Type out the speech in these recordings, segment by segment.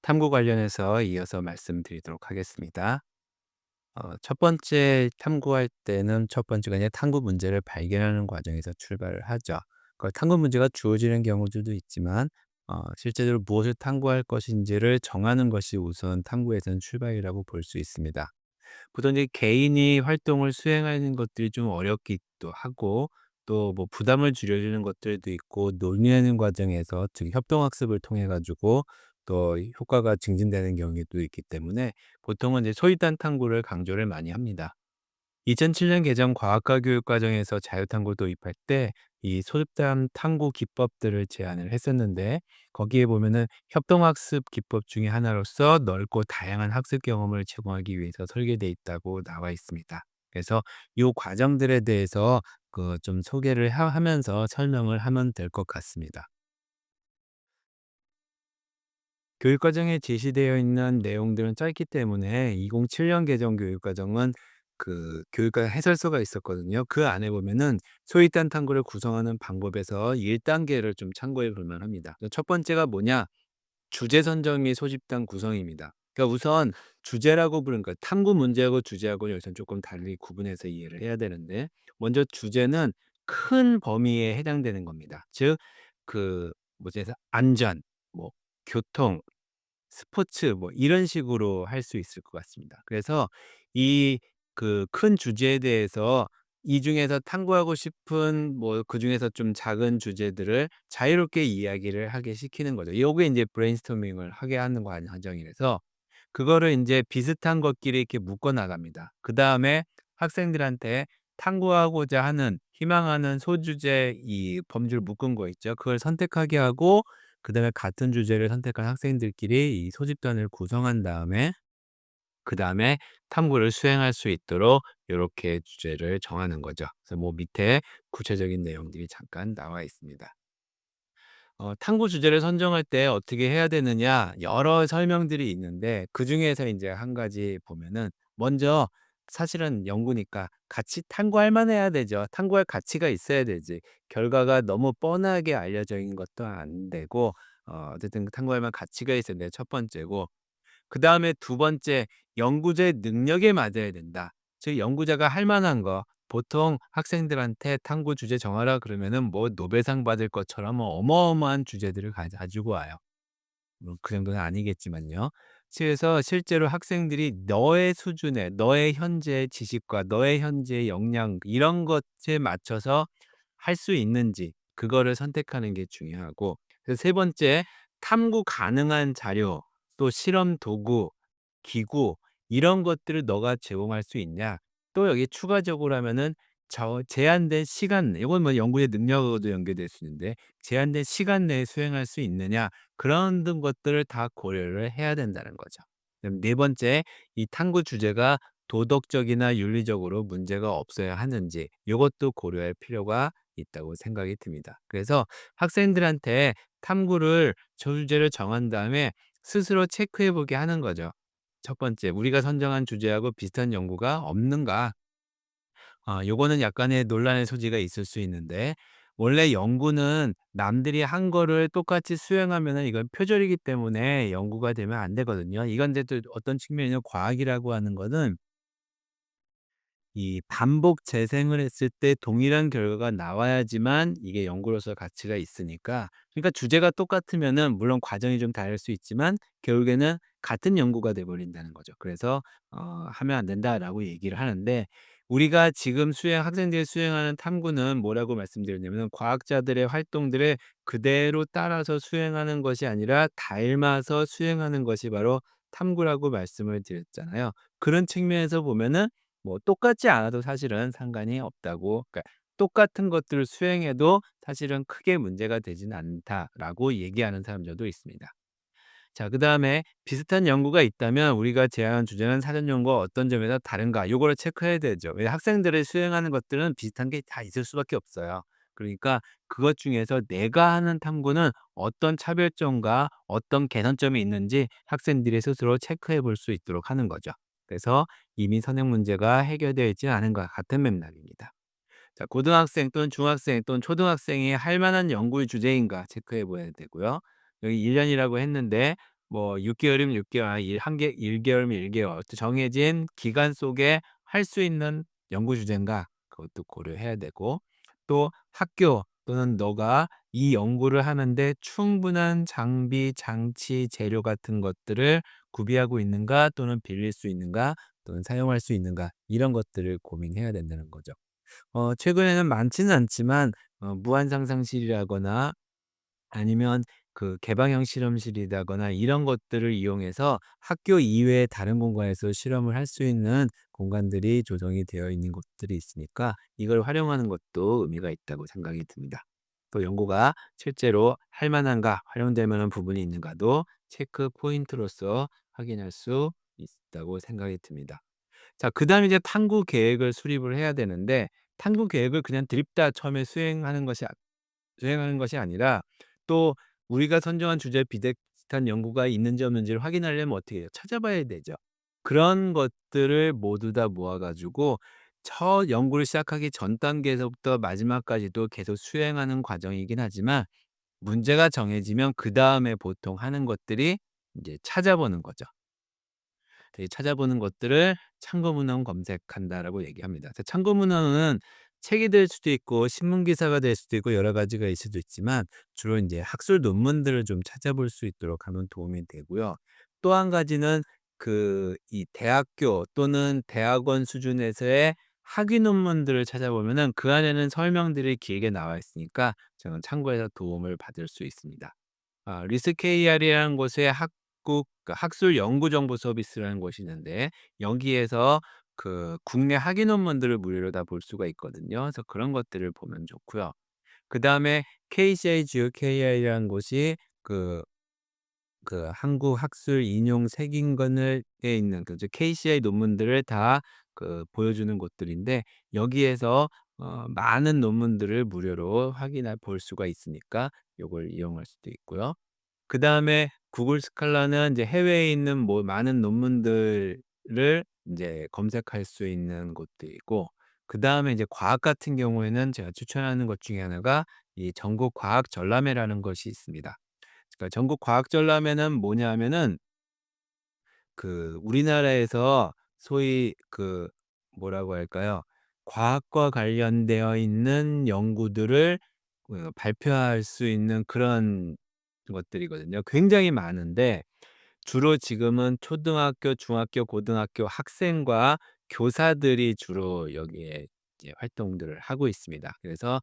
탐구 관련해서 이어서 말씀드리도록 하겠습니다. 첫 번째 탐구할 때는 첫 번째가 이제 탐구 문제를 발견하는 과정에서 출발을 하죠. 탐구 문제가 주어지는 경우들도 있지만 실제로 무엇을 탐구할 것인지를 정하는 것이 우선 탐구에서는 출발이라고 볼 수 있습니다. 보통 이제 개인이 활동을 수행하는 것들이 좀 어렵기도 하고 또 뭐 부담을 줄여주는 것들도 있고 논의하는 과정에서 즉 협동학습을 통해 가지고 또 효과가 증진되는 경우도 있기 때문에 보통은 이제 소위단 탐구를 강조를 많이 합니다. 2007년 개정 과학과 교육 과정에서 자유탐구 도입할 때 이 소집단 탐구 기법들을 제안을 했었는데 거기에 보면은 협동학습 기법 중에 하나로서 넓고 다양한 학습 경험을 제공하기 위해서 설계돼 있다고 나와 있습니다. 그래서 이 과정들에 대해서 좀 소개를 하면서 설명을 하면 될 것 같습니다. 교육과정에 제시되어 있는 내용들은 짧기 때문에 2007년 개정 교육과정은 교육과정 해설서가 있었거든요. 그 안에 보면은 소위단 탐구를 구성하는 방법에서 1단계를 좀 참고해 볼 만합니다. 첫 번째가 뭐냐? 주제 선정 및 소집단 구성입니다. 그러니까 우선 주제라고 부르는 거 탐구 문제하고 주제하고 여기서 조금 달리 구분해서 이해를 해야 되는데 먼저 주제는 큰 범위에 해당되는 겁니다. 즉 뭐지 안전, 뭐 교통, 스포츠 뭐 이런 식으로 할 수 있을 것 같습니다. 그래서 이 큰 주제에 대해서 이 중에서 탐구하고 싶은 뭐 그중에서 좀 작은 주제들을 자유롭게 이야기를 하게 시키는 거죠. 요게 인제 브레인스토밍을 하게 하는 과정이라서 그거를 인제 비슷한 것끼리 이렇게 묶어 나갑니다. 그다음에 학생들한테 탐구하고자 하는 희망하는 소주제 이 범주를 묶은 거 있죠. 그걸 선택하게 하고 그다음에 같은 주제를 선택한 학생들끼리 이 소집단을 구성한 다음에 그다음에 탐구를 수행할 수 있도록 요렇게 주제를 정하는 거죠. 그래서 뭐 밑에 구체적인 내용들이 잠깐 나와 있습니다. 탐구 주제를 선정할 때 어떻게 해야 되느냐 여러 설명들이 있는데 그중에서 인제 한 가지 보면은 먼저 사실은 연구니까 같이 탐구할 만해야 되죠. 탐구할 가치가 있어야 되지. 결과가 너무 뻔하게 알려져 있는 것도 안 되고 어쨌든 탐구할 만한 가치가 있어야 돼 첫 번째고 그다음에 두 번째 연구자의 능력에 맞아야 된다. 즉 연구자가 할 만한 거 보통 학생들한테 탐구 주제 정하라 그러면은 뭐 노벨상 받을 것처럼 뭐 어마어마한 주제들을 가지고 와요. 그 정도는 아니겠지만요. 그래서 실제로 학생들이 너의 수준에 너의 현재의 지식과 너의 현재의 역량 이런 것에 맞춰서 할 수 있는지 그거를 선택하는 게 중요하고 그래서 세 번째 탐구 가능한 자료 또 실험 도구, 기구 이런 것들을 너가 제공할 수 있냐. 또 여기 추가적으로 하면은 제한된 시간 이건 뭐 연구의 능력하고도 연계될 수 있는데 제한된 시간 내에 수행할 수 있느냐. 그런 등 것들을 다 고려를 해야 된다는 거죠. 그럼 네 번째 이 탐구 주제가 도덕적이나 윤리적으로 문제가 없어야 하는지 요것도 고려할 필요가 있다고 생각이 듭니다. 그래서 학생들한테 탐구를 주제를 정한 다음에 스스로 체크해 보게 하는 거죠. 첫 번째, 우리가 선정한 주제하고 비슷한 연구가 없는가? 요거는 약간의 논란의 소지가 있을 수 있는데 원래 연구는 남들이 한 거를 똑같이 수행하면은 이건 표절이기 때문에 연구가 되면 안 되거든요. 이건 이제 또 어떤 측면에는 과학이라고 하는 거는 이 반복 재생을 했을 때 동일한 결과가 나와야지만 이게 연구로서 가치가 있으니까 그러니까 주제가 똑같으면은 물론 과정이 좀 다를 수 있지만 결국에는 같은 연구가 돼 버린다는 거죠. 그래서 "하면 안 된다."라고 얘기를 하는데 우리가 지금 학생들이 수행하는 탐구는 뭐라고 말씀드렸냐면은 과학자들의 활동들을 그대로 따라서 수행하는 것이 아니라 닮아서 수행하는 것이 바로 탐구라고 말씀을 드렸잖아요. 그런 측면에서 보면은 뭐 똑같지 않아도 사실은 상관이 없다고 그러니까 똑같은 것들을 수행해도 사실은 크게 문제가 되지는 않다라고 얘기하는 사람들도 있습니다. 자 그다음에 비슷한 연구가 있다면 우리가 제안한 주제는 사전 연구와 어떤 점에서 다른가 요거를 체크해야 되죠. 왜 학생들이 수행하는 것들은 비슷한 게 다 있을 수밖에 없어요. 그러니까 그것 중에서 내가 하는 탐구는 어떤 차별점과 어떤 개선점이 있는지 학생들이 스스로 체크해 볼 수 있도록 하는 거죠. 그래서 이미 선행 문제가 해결되어 있지 않은 것 같은 맥락입니다. 자, 고등학생 또는 중학생 또는 초등학생이 할 만한 연구의 주제인가 체크해 봐야 되고요. 여기 1 년이라고 했는데 뭐 6 개월이면 6 개월, 아 일 한 개 1 개월이면 1 개월, 또 정해진 기간 속에 할 수 있는 연구 주제인가 그것도 고려해야 되고, 또 학교 또는 너가 이 연구를 하는데 충분한 장비, 장치, 재료 같은 것들을 구비하고 있는가, 또는 빌릴 수 있는가, 또는 사용할 수 있는가, 이런 것들을 고민해야 된다는 거죠. 최근에는 많지는 않지만 무한 상상실이라거나 아니면 그 개방형 실험실이라거나 이런 것들을 이용해서 학교 이외의 다른 공간에서 실험을 할 수 있는 공간들이 조성이 되어 있는 곳들이 있으니까 이걸 활용하는 것도 의미가 있다고 생각이 듭니다. 또 연구가 실제로 할 만한가, 활용될 만한 부분이 있는가도 체크 포인트로서 확인할 수 있다고 생각이 듭니다. 자, 그다음에 이제 탐구 계획을 수립을 해야 되는데, 탐구 계획을 그냥 드립다 처음에 수행하는 것이 아니라, 또 우리가 선정한 주제에 비슷한 연구가 있는지 없는지를 확인하려면 어떻게 해요? 찾아봐야 되죠. 그런 것들을 모두 다 모아 가지고 첫 연구를 시작하기 전 단계에서부터 마지막까지도 계속 수행하는 과정이긴 하지만, 문제가 정해지면 그다음에 보통 하는 것들이 인제 찾아보는 거죠. 찾아보는 것들을 참고 문헌 검색한다라고 얘기합니다. 참고 문헌은 책이 될 수도 있고 신문 기사가 될 수도 있고 여러 가지가 있을 수도 있지만, 주로 인제 학술 논문들을 좀 찾아볼 수 있도록 하면 도움이 되고요. 또 한 가지는 이 대학교 또는 대학원 수준에서의 학위 논문들을 찾아보면은 그 안에는 설명들이 길게 나와 있으니까 저는 참고해서 도움을 받을 수 있습니다. 리스케이알이라는 곳에 학술 연구 정보 서비스라는 곳이 있는데, 여기에서 국내 학위 논문들을 무료로 다 볼 수가 있거든요. 그래서 그런 것들을 보면 좋고요. 그다음에 KCI GeoKI라는 곳이 한국 학술 인용 책임권을 에 있는 즉 KCI 논문들을 다 보여주는 곳들인데, 여기에서 많은 논문들을 무료로 확인해 볼 수가 있으니까 요걸 이용할 수도 있고요. 그다음에 구글 스칼라는 이제 해외에 있는 뭐 많은 논문들을 인제 검색할 수 있는 곳들이고, 그다음에 이제 과학 같은 경우에는 제가 추천하는 것 중에 하나가 이 전국 과학 전람회라는 것이 있습니다. 그러니까 전국 과학 전람회는 뭐냐 하면은, 우리나라에서 소위 뭐라고 할까요? 과학과 관련되어 있는 연구들을 발표할 수 있는 그런 것들이거든요. 굉장히 많은데, 주로 지금은 초등학교, 중학교, 고등학교 학생과 교사들이 주로 여기에 이제 활동들을 하고 있습니다. 그래서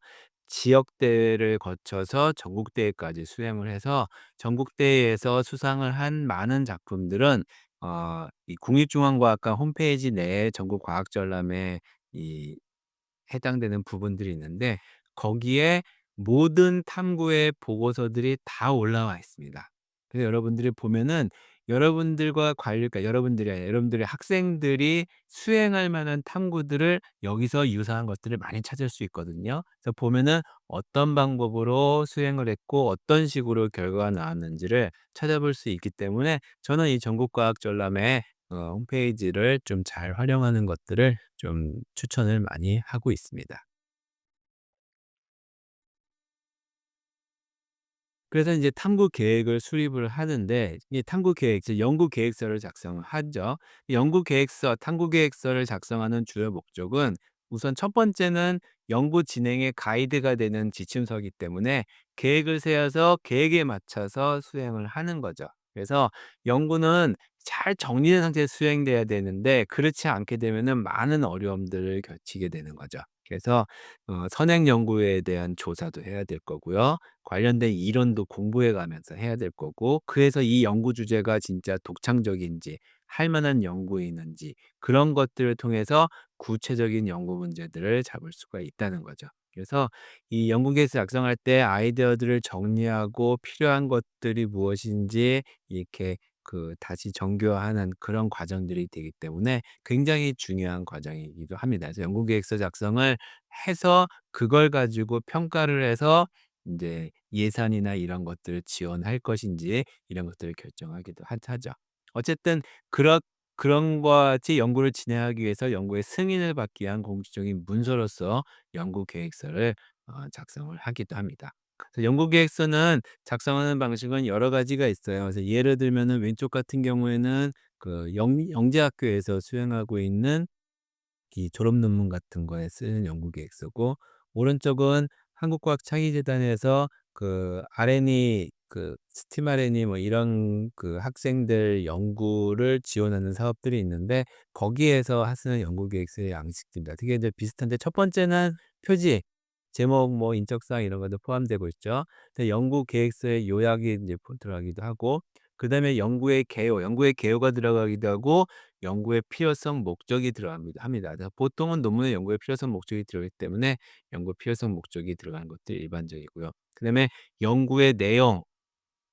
지역 대회를 거쳐서 전국 대회까지 수행을 해서, 전국 대회에서 수상을 한 많은 작품들은 이 국립중앙과학관 홈페이지 내에 전국 과학전람회 이 해당되는 부분들이 있는데, 거기에 모든 탐구의 보고서들이 다 올라와 있습니다. 그래서 여러분들이 보면은 여러분들과 그러니까 여러분들이 아니라 여러분들의 학생들이 수행할 만한 탐구들을 여기서 유사한 것들을 많이 찾을 수 있거든요. 그래서 보면은 어떤 방법으로 수행을 했고 어떤 식으로 결과가 나왔는지를 찾아볼 수 있기 때문에, 저는 이 전국과학전람회 홈페이지를 좀 잘 활용하는 것들을 좀 추천을 많이 하고 있습니다. 그래서 인제 탐구 계획을 수립을 하는데, 이 탐구 계획 즉 연구 계획서를 작성을 하죠. 연구 계획서, 탐구 계획서를 작성하는 주요 목적은, 우선 첫 번째는 연구 진행의 가이드가 되는 지침서이기 때문에 계획을 세워서 계획에 맞춰서 수행을 하는 거죠. 그래서 연구는 잘 정리된 상태에서 수행돼야 되는데, 그렇지 않게 되면은 많은 어려움들을 겪게 되는 거죠. 그래서 선행 연구에 대한 조사도 해야 될 거고요. 관련된 이론도 공부해 가면서 해야 될 거고, 그래서 이 연구 주제가 진짜 독창적인지 할 만한 연구이는지 그런 것들을 통해서 구체적인 연구 문제들을 잡을 수가 있다는 거죠. 그래서 이 연구 계획서 작성할 때 아이디어들을 정리하고 필요한 것들이 무엇인지 이렇게 다시 정교화하는 그런 과정들이 되기 때문에 굉장히 중요한 과정이기도 합니다. 그래서 연구 계획서 작성을 해서 그걸 가지고 평가를 해서 인제 예산이나 이런 것들을 지원할 것인지 이런 것들을 결정하기도 하죠. 어쨌든 그렇 그런 것과 같이 연구를 진행하기 위해서 연구의 승인을 받기 위한 공식적인 문서로서 연구 계획서를 작성을 하기도 합니다. 그래서 연구 계획서는 작성하는 방식은 여러 가지가 있어요. 그래서 예를 들면은 왼쪽 같은 경우에는 그 영재학교에서 수행하고 있는 이 졸업 논문 같은 거에 쓰는 연구 계획서고, 오른쪽은 한국과학창의재단에서 그 R&E 그 스팀 R&E 뭐 이런 그 학생들 연구를 지원하는 사업들이 있는데, 거기에서 쓰는 연구 계획서의 양식입니다. 되게 이제 비슷한데, 첫 번째는 표지, 제목 뭐 인적사항 이런 것도 포함되고 있죠. 근데 연구 계획서의 요약이 이제 들어가기도 하고, 그다음에 연구의 개요가 들어가기도 하고, 연구의 필요성, 목적이 들어갑니다 합니다. 그래서 보통은 논문에 연구의 필요성, 목적이 들어가기 때문에 연구 필요성, 목적이 들어가는 것들이 일반적이고요. 그다음에 연구의 내용,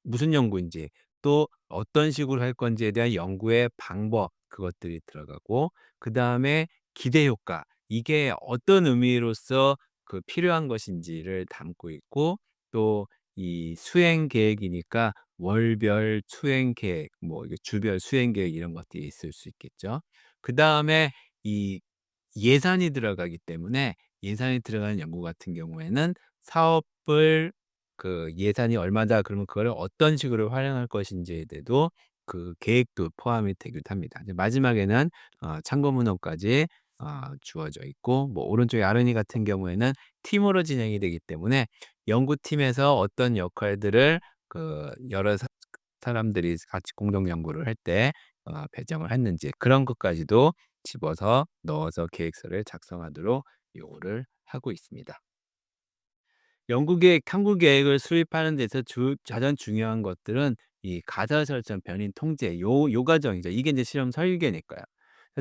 무슨 연구인지, 또 어떤 식으로 할 건지에 대한 연구의 방법, 그것들이 들어가고, 그다음에 기대 효과, 이게 어떤 의미로서 그 필요한 것인지를 담고 있고, 또 이 수행 계획이니까 월별 수행 계획, 뭐 이게 주별 수행 계획 이런 것들이 있을 수 있겠죠. 그다음에 이 예산이 들어가기 때문에, 예산이 들어가는 연구 같은 경우에는 사업을 그 예산이 얼마다 그러면 그거를 어떤 식으로 활용할 것인지에 대해도 그 계획도 포함이 되기도 합니다. 이제 마지막에는 참고 문헌까지 주어져 있고, 뭐 오른쪽에 아르니 같은 경우에는 팀으로 진행이 되기 때문에 연구팀에서 어떤 역할들을 그 여러 사람들이 같이 공동 연구를 할 때 배정을 했는지, 그런 것까지도 집어서 넣어서 계획서를 작성하도록 요구를 하고 있습니다. 연구계획, 탐구계획을 수립하는 데서 가장 중요한 것들은 이 가설 설정, 변인 통제, 요 과정이죠. 이게 이제 실험 설계니까요.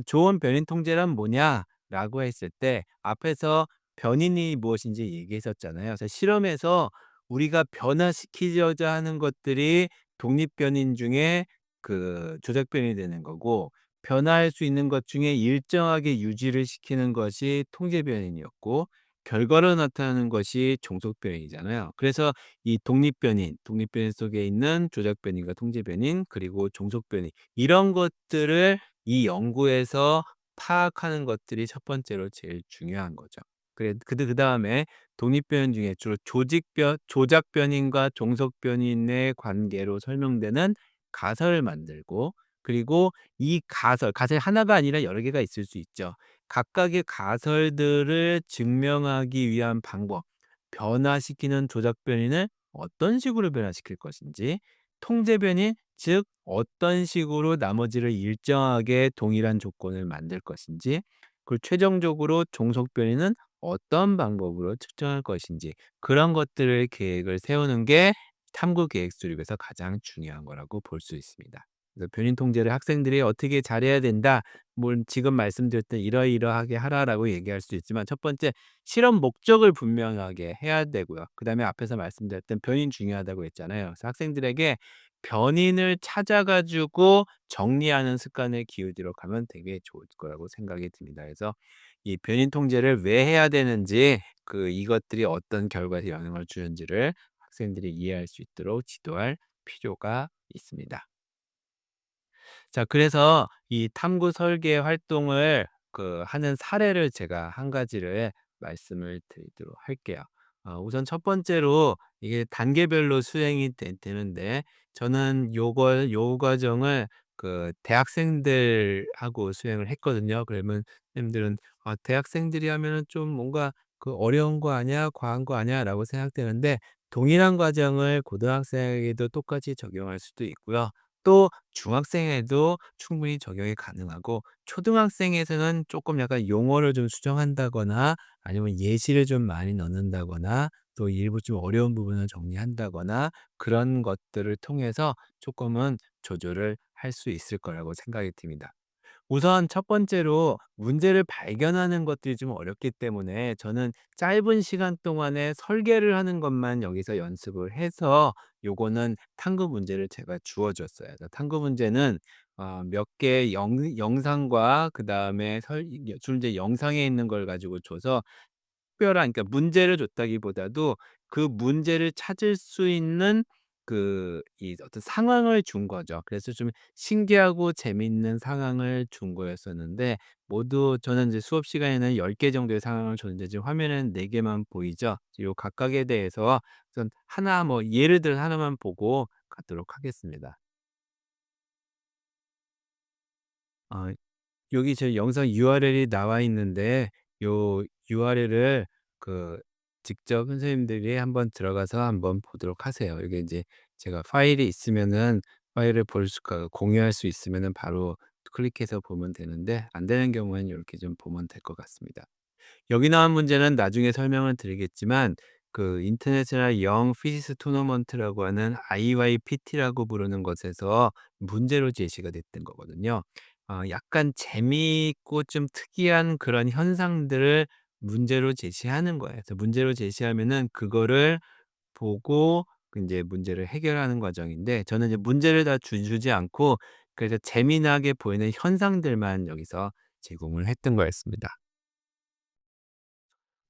좋은 변인 통제란 뭐냐라고 했을 때, 앞에서 변인이 무엇인지 얘기했었잖아요. 그래서 실험에서 우리가 변화시키려자 하는 것들이 독립 변인 중에 그 조작 변이 되는 거고, 변화할 수 있는 것 중에 일정하게 유지를 시키는 것이 통제 변인이었고, 결과로 나타나는 것이 종속 변이잖아요. 그래서 이 독립 변이 속에 있는 조작 변이과 통제 변인, 그리고 종속 변이, 이런 것들을 이 연구에서 파악하는 것들이 첫 번째로 제일 중요한 거죠. 그다음에 독립 변인 중에 주로 조작 변인과 종속 변인의 관계로 설명되는 가설을 만들고, 그리고 이 가설이 하나가 아니라 여러 개가 있을 수 있죠. 각각의 가설들을 증명하기 위한 방법, 변화시키는 조작 변이는 어떤 식으로 변화시킬 것인지, 통제 변이, 즉 어떤 식으로 나머지를 일정하게 동일한 조건을 만들 것인지, 그리고 최종적으로 종속 변이는 어떤 방법으로 측정할 것인지, 그런 것들을 계획을 세우는 게 탐구 계획 수립에서 가장 중요한 거라고 볼 수 있습니다. 그래서 변인 통제를 학생들이 어떻게 잘해야 된다, 뭘 지금 말씀드렸던 "이러이러하게 하라."라고 얘기할 수 있지만, 첫 번째 실험 목적을 분명하게 해야 되고요. 그다음에 앞에서 말씀드렸던 변인 중요하다고 했잖아요. 그래서 학생들에게 변인을 찾아 가지고 정리하는 습관을 기울이도록 하면 되게 좋을 거라고 생각이 듭니다. 그래서 이 변인 통제를 왜 해야 되는지, 이것들이 어떤 결과에 영향을 주는지를 학생들이 이해할 수 있도록 지도할 필요가 있습니다. 자, 그래서 이 탐구 설계 활동을 하는 사례를 제가 한 가지를 말씀을 드리도록 할게요. 우선 첫 번째로 이게 단계별로 수행이 되는데, 저는 요 과정을 대학생들하고 수행을 했거든요. 그러면 선생님들은 '아, 대학생들이 하면은 좀 뭔가 어려운 거 아니야? 과한 거 아니야?'라고 생각되는데, 동일한 과정을 고등학생에게도 똑같이 적용할 수도 있고요. 또 중학생에도 충분히 적용이 가능하고, 초등학생에서는 조금 약간 용어를 좀 수정한다거나, 아니면 예시를 좀 많이 넣는다거나, 또 일부 좀 어려운 부분을 정리한다거나, 그런 것들을 통해서 조금은 조절을 할 수 있을 거라고 생각이 듭니다. 우선 첫 번째로 문제를 발견하는 것들이 좀 어렵기 때문에, 저는 짧은 시간 동안에 설계를 하는 것만 여기서 연습을 해서, 요거는 탐구 문제를 제가 주어 줬어요. 그래서 탐구 문제는 몇 개의 영상과 그다음에 주로 이제 영상에 있는 걸 가지고 줘서, 특별한, 그러니까 문제를 줬다기보다도 그 문제를 찾을 수 있는 이 어떤 상황을 준 거죠. 그래서 좀 신기하고 재미있는 상황을 준 거였었는데, 모두 저는 이제 수업 시간에는 10개 정도의 상황을 줬는데 지금 화면에는 4 개만 보이죠. 요 각각에 대해서 우선 하나 뭐 예를 들어 하나만 보고 가도록 하겠습니다. 어 여기 제 영상 URL이 나와 있는데, 요 URL을 그 직접 선생님들이 한번 들어가서 한번 보도록 하세요. 이게 인제 제가 파일이 있으면은 파일을 볼 수가 공유할 수 있으면은 바로 클릭해서 보면 되는데, 안 되는 경우에는 요렇게 좀 보면 될 것 같습니다. 여기 나온 문제는 나중에 설명을 드리겠지만, 그 인터내셔널 영 피지스 토너먼트라고 하는 IYPT라고 부르는 것에서 문제로 제시가 됐던 거거든요. 약간 재미있고 좀 특이한 그런 현상들을 문제로 제시하는 거예요. 그래서 문제로 제시하면은 그거를 보고 인제 문제를 해결하는 과정인데, 저는 이제 문제를 다 주지 않고 그래서 재미나게 보이는 현상들만 여기서 제공을 했던 거였습니다.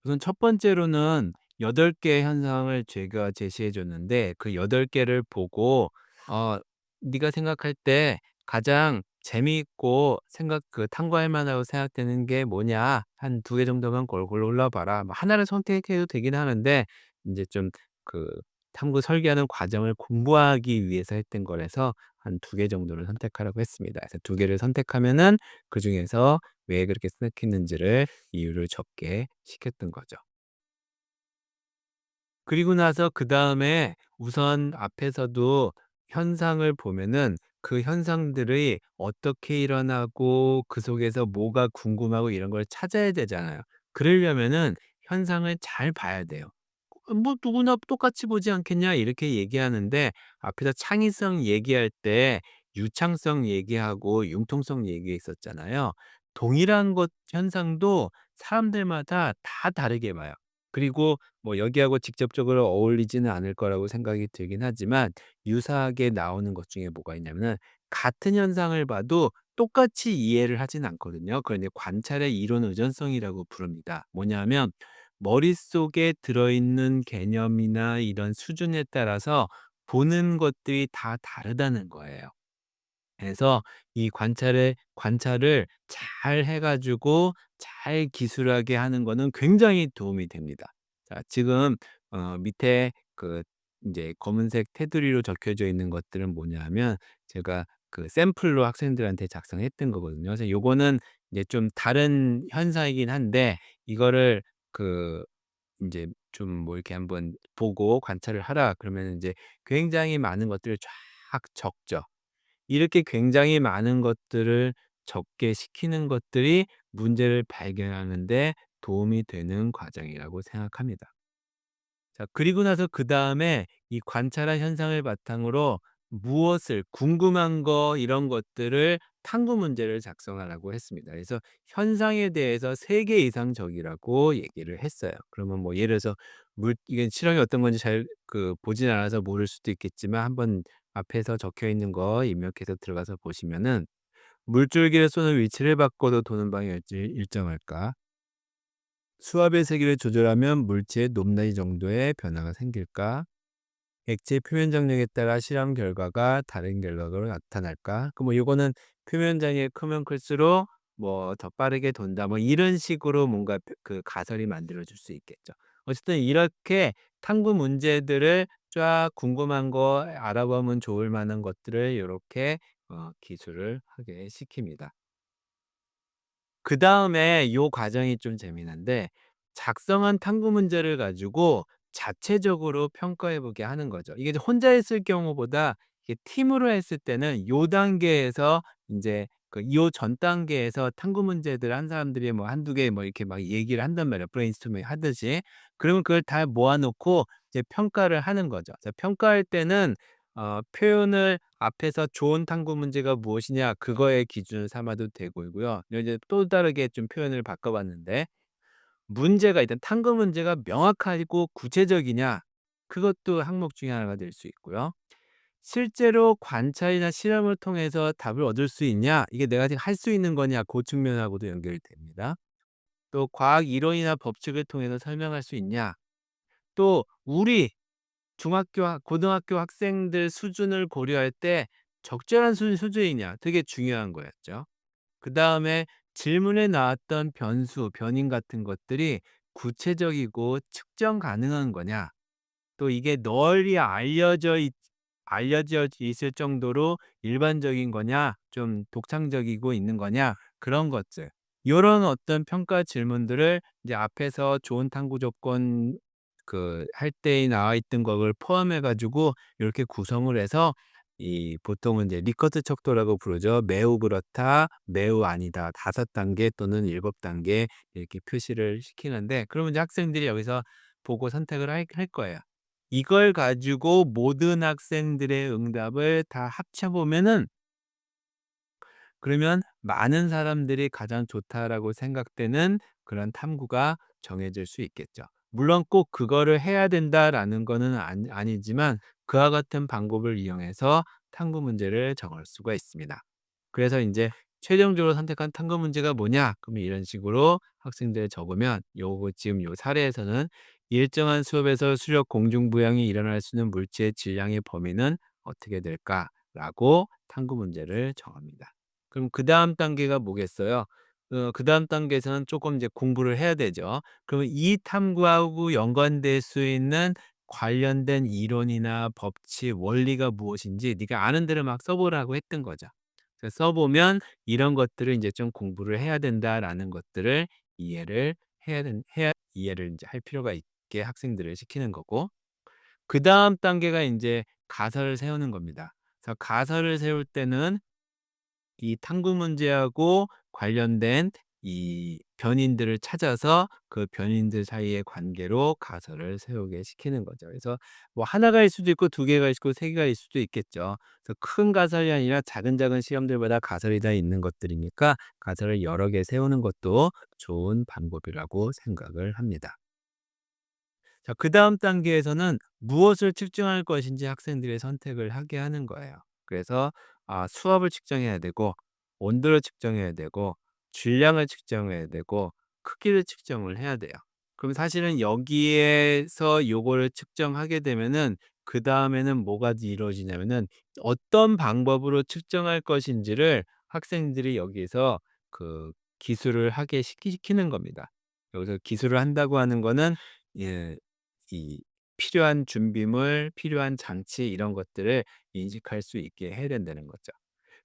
우선 첫 번째로는 8 개의 현상을 제가 제시해 줬는데, 그 8 개를 보고 어 "네가 생각할 때 가장 재미있고 탐구할 만하다고 생각되는 게 뭐냐? 한 2개 정도만 골라 봐라." 뭐 하나를 선택해도 되긴 하는데, 인제 좀 그 탐구 설계하는 과정을 공부하기 위해서 했던 거라서 한 2개 정도를 선택하라고 했습니다. 그래서 2 개를 선택하면은 그중에서 왜 그렇게 선택했는지를 이유를 적게 시켰던 거죠. 그리고 나서 그다음에 우선 앞에서도 현상을 보면은 그 현상들이 어떻게 일어나고 그 속에서 뭐가 궁금하고 이런 걸 찾아야 되잖아요. 그러려면은 현상을 잘 봐야 돼요. 뭐 누구나 똑같이 보지 않겠냐?" 이렇게 얘기하는데, 앞에서 창의성 얘기할 때 유창성 얘기하고 융통성 얘기했었잖아요. 동일한 것 현상도 사람들마다 다 다르게 봐요. 그리고 뭐 여기하고 직접적으로 어울리지는 않을 거라고 생각이 들긴 하지만, 유사하게 나오는 것 중에 뭐가 있냐면은 같은 현상을 봐도 똑같이 이해를 하진 않거든요. 그걸 이제 관찰의 이론 의존성이라고 부릅니다. 뭐냐면 머릿속에 들어있는 개념이나 이런 수준에 따라서 보는 것들이 다 다르다는 거예요. 그래서 이 관찰을 잘 해 가지고 잘 기술하게 하는 거는 굉장히 도움이 됩니다. 자, 지금 밑에 그 인제 검은색 테두리로 적혀져 있는 것들은 뭐냐면, 제가 그 샘플로 학생들한테 작성했던 거거든요. 그래서 요거는 이제 좀 다른 현상이긴 한데, 이거를 그 인제 좀 뭐 이렇게 한번 보고 관찰을 하라 그러면은 인제 굉장히 많은 것들을 쫙 적죠. 이렇게 굉장히 많은 것들을 적게 시키는 것들이 문제를 발견하는 데 도움이 되는 과정이라고 생각합니다. 자, 그리고 나서 그다음에 이 관찰한 현상을 바탕으로 무엇을 궁금한 거 이런 것들을 탐구 문제를 작성하라고 했습니다. 그래서 현상에 대해서 3개 이상 적이라고 얘기를 했어요. 그러면 뭐 예를 들어서 물 이게 실험이 어떤 건지 잘 보진 않아서 모를 수도 있겠지만, 한번 앞에서 적혀 있는 거 입력해서 들어가서 보시면은 "물줄기를 쏘는 위치를 바꿔도 도는 방향이 일정할까? 수압의 세기를 조절하면 물체의 높낮이 정도의 변화가 생길까? 액체의 표면 장력에 따라 실험 결과가 다른 결과로 나타날까?" 그 뭐 요거는 "표면 장력이 크면 클수록 뭐 더 빠르게 돈다." 뭐 이런 식으로 뭔가 가설이 만들어 줄 수 있겠죠. 어쨌든 이렇게 탐구 문제들을 쫙 궁금한 거 알아보면 좋을 만한 것들을 요렇게 기술을 하게 시킵니다. 그다음에 요 과정이 좀 재미난데, 작성한 탐구 문제를 가지고 자체적으로 평가해 보게 하는 거죠. 이게 이제 혼자 했을 경우보다 이게 팀으로 했을 때는 요 단계에서 인제 요 전 단계에서 탐구 문제들 한 사람들이 뭐 1-2개 뭐 이렇게 막 얘기를 한단 말이에요, 브레인스토밍 하듯이. 그러면 그걸 다 모아 놓고 이제 평가를 하는 거죠. 자, 평가할 때는 표현을 앞에서 좋은 탐구 문제가 무엇이냐 그거의 기준을 삼아도 되고요. 이제 또 다르게 좀 표현을 바꿔 봤는데, 문제가 일단 탐구 문제가 명확하고 구체적이냐, 그것도 항목 중에 하나가 될 수 있고요. 실제로 관찰이나 실험을 통해서 답을 얻을 수 있냐, 이게 내가 지금 할 수 있는 거냐, 그 측면하고도 연결이 됩니다. 또 과학 이론이나 법칙을 통해서 설명할 수 있냐, 또 우리 고등학교 학생들 수준을 고려할 때 적절한 수준이냐 되게 중요한 거였죠. 그다음에 질문에 나왔던 변수, 변인 같은 것들이 구체적이고 측정 가능한 거냐, 또 이게 널리 알려져 있을 정도로 일반적인 거냐, 좀 독창적이고 있는 거냐, 그런 것들. 요런 어떤 평가 질문들을 이제 앞에서 좋은 탐구 조건 할 때에 나와 있던 거를 포함해 가지고 요렇게 구성을 해서 이 보통은 이제 리커트 척도라고 부르죠. 매우 그렇다, 매우 아니다, 5단계 또는 7단계 이렇게 표시를 시키는데, 그러면 이제 학생들이 여기서 보고 선택을 할 거예요. 이걸 가지고 모든 학생들의 응답을 다 합쳐 보면은, 그러면 많은 사람들이 가장 좋다라고 생각되는 그런 탐구가 정해질 수 있겠죠. 물론 꼭 그거를 해야 된다라는 거는 아니지만 그와 같은 방법을 이용해서 탐구 문제를 정할 수가 있습니다. 그래서 인제 최종적으로 선택한 탐구 문제가 뭐냐? 그러면 이런 식으로 학생들이 적으면, 요거 지금 요 사례에서는 "일정한 수업에서 수력 공중부양이 일어날 수 있는 물질의 질량의 범위는 어떻게 될까?"라고 탐구 문제를 정합니다. 그럼 그다음 단계가 뭐겠어요? 그다음 단계에서는 쪼끔 이제 공부를 해야 되죠. 그러면 이 탐구하고 연관될 수 있는 관련된 이론이나 법칙, 원리가 무엇인지 네가 아는 대로 막 써 보라고 했던 거죠. 그래서 써 보면 이런 것들을 인제 좀 공부를 해야 된다라는 것들을 이해를 해야 이해를 인제 할 필요가 있게 학생들을 시키는 거고, 그다음 단계가 인제 가설을 세우는 겁니다. 그래서 가설을 세울 때는 이 탐구 문제하고 관련된 이 변인들을 찾아서 그 변인들 사이의 관계로 가설을 세우게 시키는 거죠. 그래서 뭐 하나 가일 수도 있고 두 개가 있고 세 개가 있을 수도 있겠죠. 그래서 큰 가설이 아니라 작은 작은 시험들마다 가설이 다 있는 것들이니까 가설을 여러 개 세우는 것도 좋은 방법이라고 생각을 합니다. 자, 그다음 단계에서는 무엇을 측정할 것인지 학생들의 선택을 하게 하는 거예요. 그래서 수압을 측정해야 되고, 온도를 측정해야 되고, 질량을 측정해야 되고, 크기를 측정을 해야 돼요. 그럼 사실은 여기에서 요거를 측정하게 되면은 그다음에는 뭐가 이루어지냐면은 어떤 방법으로 측정할 것인지를 학생들이 여기에서 그 기술을 하게 시키는 겁니다. 여기서 기술을 한다고 하는 거는, 예, 이 필요한 준비물, 필요한 장치, 이런 것들을 인식할 수 있게 해야 된다는 거죠.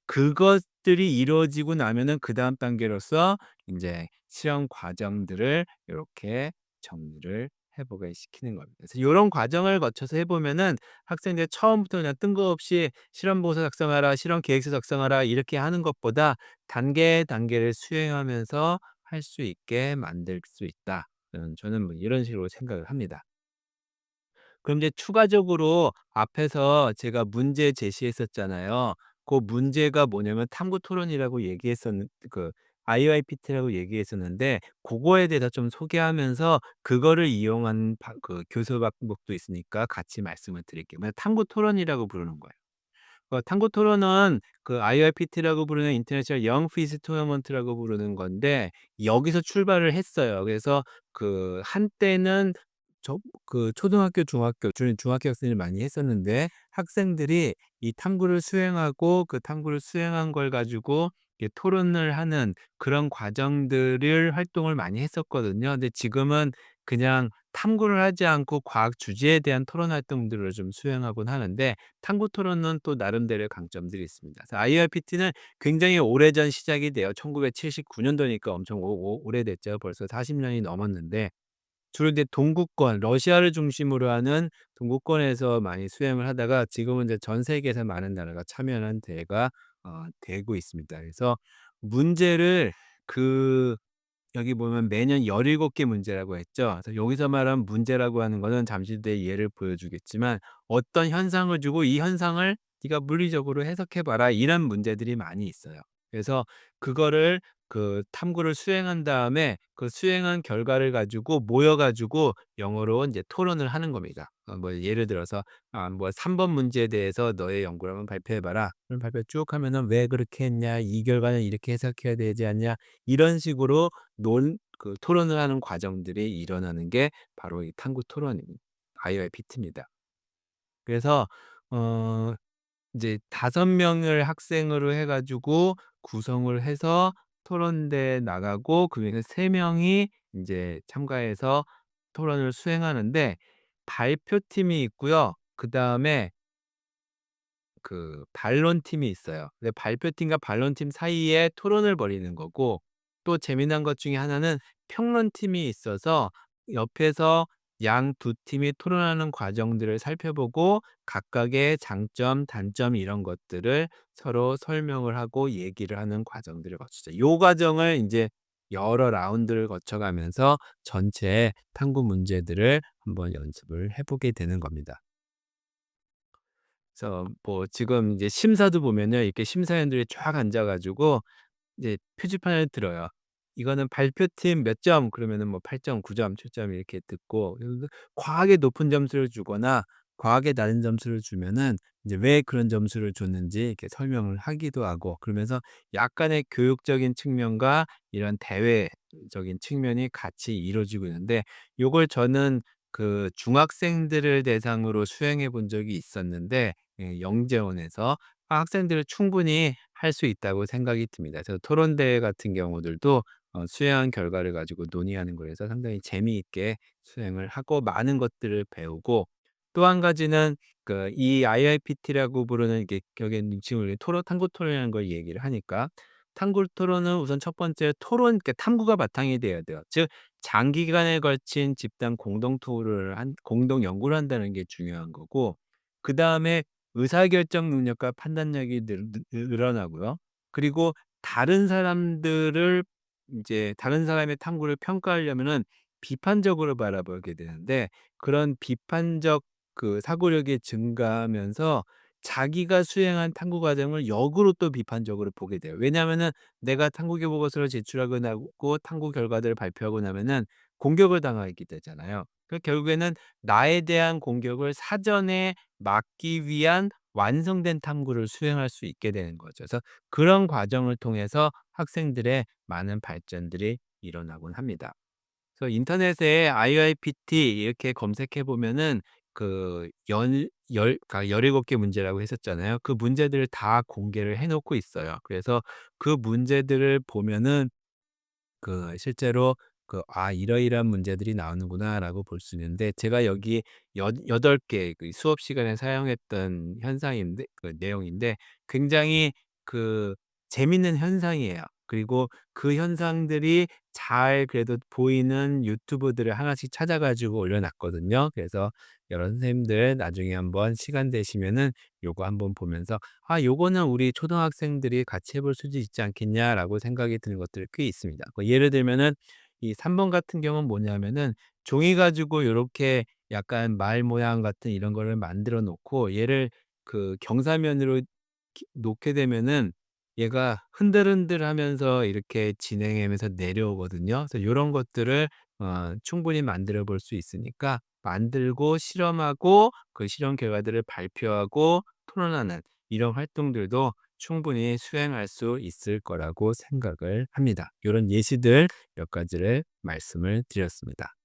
그것들이 이루어지고 나면은 그다음 단계로서 인제 실험 과정들을 요렇게 정리를 해 보게 시키는 겁니다. 그래서 요런 과정을 거쳐서 해 보면은 학생들이 처음부터 그냥 뜬금없이 "실험 보고서 작성하라. 실험 계획서 작성하라." 이렇게 하는 것보다 단계를 수행하면서 할 수 있게 만들 수 있다. 저는 뭐 이런 식으로 생각을 합니다. 그럼 이제 추가적으로 앞에서 제가 문제 제시했었잖아요. 그 문제가 뭐냐면 탐구 토론이라고 IYPT라고 얘기했었는데, 고거에 대해서 좀 소개하면서 그거를 이용한 교수 방법도 있으니까 같이 말씀을 드릴게요. 탐구 토론이라고 부르는 거예요. 탐구 토론은 IRPT라고 부르는 인터내셔널 영 피즈 토너먼트라고 부르는 건데, 여기서 출발을 했어요. 그래서 한때는 저 초등학교, 중학교 학생들이 많이 했었는데, 학생들이 이 탐구를 수행하고 그 탐구를 수행한 걸 가지고 이렇게 토론을 하는 그런 과정들을 활동을 많이 했었거든요. 근데 지금은 그냥 탐구를 하지 않고 과학 주제에 대한 토론 활동들을 좀 수행하곤 하는데, 탐구 토론은 또 나름대로의 강점들이 있습니다. 그래서 IRPT는 굉장히 오래전 시작이 돼요. 1979년도니까 엄청 오래됐죠. 벌써 40년이 넘었는데, 주로 이제 동구권, 러시아를 중심으로 하는 동구권에서 많이 수행을 하다가 지금은 이제 전 세계에서 많은 나라가 참여하는 대회가 되고 있습니다. 그래서 문제를 그 여기 보면 매년 17개 문제라고 했죠. 그래서 여기서 말하는 문제라고 하는 거는 잠시 뒤에 예를 보여주겠지만, 어떤 현상을 주고 "이 현상을 네가 물리적으로 해석해 봐라." 이런 문제들이 많이 있어요. 그래서 그거를 탐구를 수행한 다음에 그 수행한 결과를 가지고 모여 가지고 영어로 인제 토론을 하는 겁니다. 뭐 예를 들어서 뭐 "3번 문제에 대해서 너의 연구를 한번 발표해 봐라." 그럼 발표 쭉 하면은 "왜 그렇게 했냐? 이 결과는 이렇게 해석해야 되지 않냐?" 이런 식으로 토론을 하는 과정들이 일어나는 게 바로 이 탐구 토론입니다. IYPT입니다. 그래서 어 이제 5 명을 학생으로 해 가지고 구성을 해서 토론대에 나가고 그중에서 3 명이 인제 참가해서 토론을 수행하는데 발표팀이 있고요. 그다음에 그 반론팀이 있어요. 근데 발표팀과 반론팀 사이에 토론을 벌이는 거고, 또 재미난 것 중에 하나는 평론팀이 있어서 옆에서 양 두 팀이 토론하는 과정들을 살펴보고 각각의 장점, 단점 이런 것들을 서로 설명을 하고 얘기를 하는 과정들을 거치죠. 요 과정을 인제 여러 라운드를 거쳐 가면서 전체 탐구 문제들을 한번 연습을 해 보게 되는 겁니다. 그래서 뭐 지금 이제 심사도 보면은 이렇게 심사위원들이 쫙 앉아 가지고 이제 표지판을 들어요. 이거는 발표팀 몇 점 그러면은 뭐 8 점, 9 점, 7점 이렇게 듣고, 그래서 과하게 높은 점수를 주거나 과하게 낮은 점수를 주면은 이제 왜 그런 점수를 줬는지 이렇게 설명을 하기도 하고, 그러면서 약간의 교육적인 측면과 이런 대외적인 측면이 같이 이루어지고 있는데, 요걸 저는 그 중학생들을 대상으로 수행해 본 적이 있었는데, 영재원에서 학생들은 충분히 할 수 있다고 생각이 듭니다. 그래서 토론대회 같은 경우들도 수행한 결과를 가지고 논의하는 거라서 상당히 재미있게 수행을 하고 많은 것들을 배우고, 또 한 가지는 그 이 IIPT라고 부르는 이게 여기는 지금 우리 토론 탐구 토론이라는 걸 얘기를 하니까, 탐구 토론은 우선 첫 번째 토론, 그러니까 탐구가 바탕이 돼야 돼요. 즉 장기간에 걸친 집단 공동 토론을 한 공동 연구를 한다는 게 중요한 거고, 그다음에 의사결정 능력과 판단력이 늘어나고요. 그리고 다른 사람들을 인제 다른 사람의 탐구를 평가하려면은 비판적으로 바라보게 되는데, 그런 비판적 그 사고력이 증가하면서 자기가 수행한 탐구 과정을 역으로 또 비판적으로 보게 돼요. 왜냐하면은 내가 탐구기 보고서를 제출하고 나고 탐구 결과들을 발표하고 나면은 공격을 당하게 되잖아요. 그 결국에는 나에 대한 공격을 사전에 막기 위한 완성된 탐구를 수행할 수 있게 되는 거죠. 그래서 그런 과정을 통해서 학생들의 많은 발전들이 일어나곤 합니다. 그래서 인터넷에 IIPT 이렇게 검색해 보면은 그 연 열 그러니까 17개 문제라고 했었잖아요. 그 문제들을 다 공개를 해 놓고 있어요. 그래서 그 문제들을 보면은 그 실제로 그 '아 이러이러한 문제들이 나오는구나.'라고 볼 수 있는데, 제가 여기 여 8개 그 수업 시간에 사용했던 현상인데 그 내용인데, 굉장히 그 재밌는 현상이에요. 그리고 그 현상들이 잘 그래도 보이는 유튜브들을 하나씩 찾아 가지고 올려 놨거든요. 그래서 여러 선생님들 나중에 한번 시간 되시면은 요거 한번 보면서 '아 요거는 우리 초등학생들이 같이 해볼 수도 있지 않겠냐.'라고 생각이 드는 것들이 꽤 있습니다. 뭐 예를 들면은 이 3번 같은 경우는 뭐냐면은 종이 가지고 요렇게 약간 말 모양 같은 이런 거를 만들어 놓고 얘를 그 경사면으로 놓게 되면은 얘가 흔들흔들하면서 이렇게 진행하면서 내려오거든요. 그래서 요런 것들을 충분히 만들어 볼 수 있으니까 만들고 실험하고 그 실험 결과들을 발표하고 토론하는 이런 활동들도 충분히 수행할 수 있을 거라고 생각을 합니다. 요런 예시들 몇 가지를 말씀을 드렸습니다.